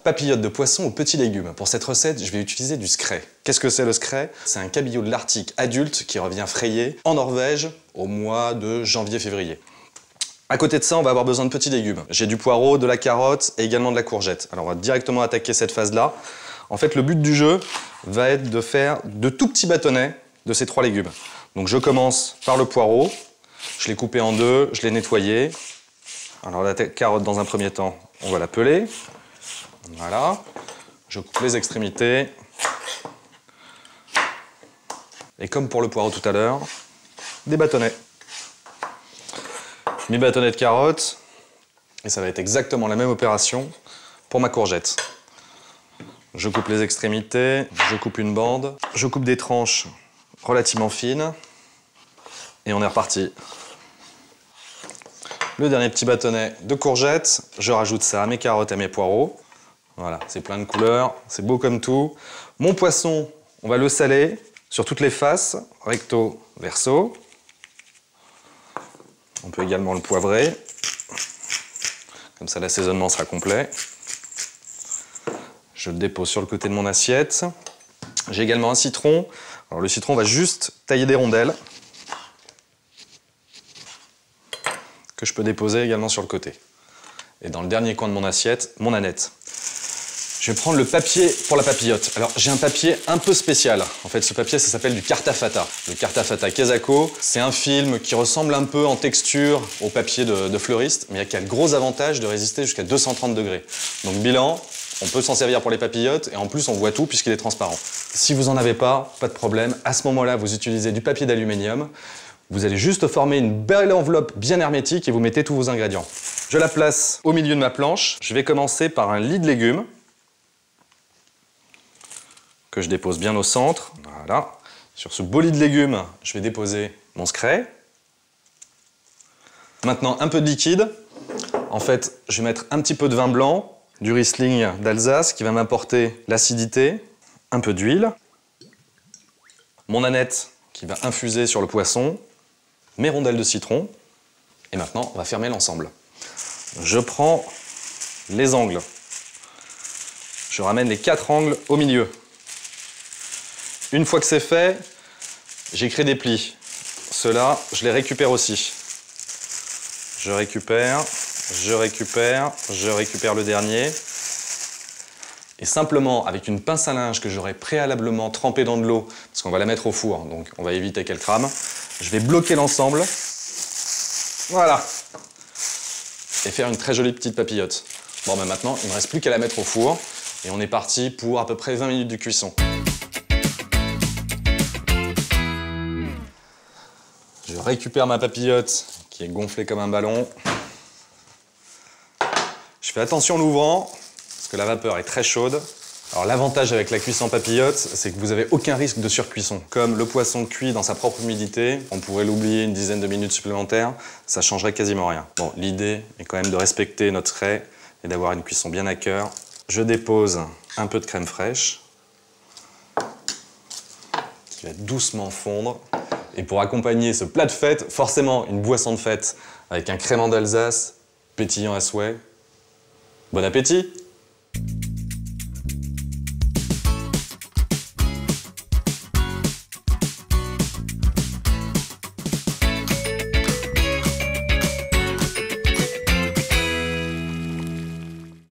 papillotes de poisson aux petits légumes. Pour cette recette, je vais utiliser du skray. Qu'est-ce que c'est le skray? C'est un cabillaud de l'Arctique adulte qui revient frayé en Norvège au mois de janvier-février. À côté de ça, on va avoir besoin de petits légumes. J'ai du poireau, de la carotte et également de la courgette. Alors on va directement attaquer cette phase-là. En fait, le but du jeu va être de faire de tout petits bâtonnets de ces 3 légumes. Donc je commence par le poireau. Je l'ai coupé en 2, je l'ai nettoyé. Alors la carotte, dans un premier temps, on va la peler. Voilà. Je coupe les extrémités. Et comme pour le poireau tout à l'heure, des bâtonnets. Mes bâtonnets de carottes. Et ça va être exactement la même opération pour ma courgette. Je coupe les extrémités, je coupe une bande, je coupe des tranches relativement fines. Et on est reparti. Le dernier petit bâtonnet de courgettes, je rajoute ça à mes carottes et à mes poireaux. Voilà, c'est plein de couleurs, c'est beau comme tout. Mon poisson, on va le saler sur toutes les faces, recto, verso. On peut également le poivrer. Comme ça, l'assaisonnement sera complet. Je le dépose sur le côté de mon assiette. J'ai également un citron. Alors le citron, on va juste tailler des rondelles que je peux déposer également sur le côté. Et dans le dernier coin de mon assiette, mon aneth. Je vais prendre le papier pour la papillote. Alors j'ai un papier un peu spécial. En fait, ce papier, ça s'appelle du Cartafata. Le Cartafata Kesako, c'est un film qui ressemble un peu en texture au papier de fleuriste, mais qui a le gros avantage de résister jusqu'à 230 degrés. Donc bilan, on peut s'en servir pour les papillotes et en plus on voit tout puisqu'il est transparent. Si vous n'en avez pas de problème. À ce moment-là, vous utilisez du papier d'aluminium. Vous allez juste former une belle enveloppe bien hermétique et vous mettez tous vos ingrédients. Je la place au milieu de ma planche. Je vais commencer par un lit de légumes que je dépose bien au centre. Voilà. Sur ce beau lit de légumes, je vais déposer mon skray. Maintenant, un peu de liquide. En fait, je vais mettre un petit peu de vin blanc, du Riesling d'Alsace qui va m'apporter l'acidité, un peu d'huile, mon aneth qui va infuser sur le poisson, mes rondelles de citron, et maintenant on va fermer l'ensemble. Je prends les angles, je ramène les 4 angles au milieu. Une fois que c'est fait, j'écris des plis. Ceux-là, je les récupère aussi. Je récupère le dernier. Et simplement, avec une pince à linge que j'aurai préalablement trempée dans de l'eau, parce qu'on va la mettre au four, donc on va éviter qu'elle crame, je vais bloquer l'ensemble. Voilà. Et faire une très jolie petite papillote. Bon, ben maintenant, il ne me reste plus qu'à la mettre au four. Et on est parti pour à peu près 20 minutes de cuisson. Je récupère ma papillote qui est gonflée comme un ballon. Je fais attention en l'ouvrant, parce que la vapeur est très chaude. Alors l'avantage avec la cuisson papillote, c'est que vous n'avez aucun risque de surcuisson. Comme le poisson cuit dans sa propre humidité, on pourrait l'oublier une dizaine de minutes supplémentaires, ça changerait quasiment rien. Bon, l'idée est quand même de respecter notre skray et d'avoir une cuisson bien à cœur. Je dépose un peu de crème fraîche, qui va doucement fondre. Et pour accompagner ce plat de fête, forcément une boisson de fête avec un crément d'Alsace, pétillant à souhait. Bon appétit!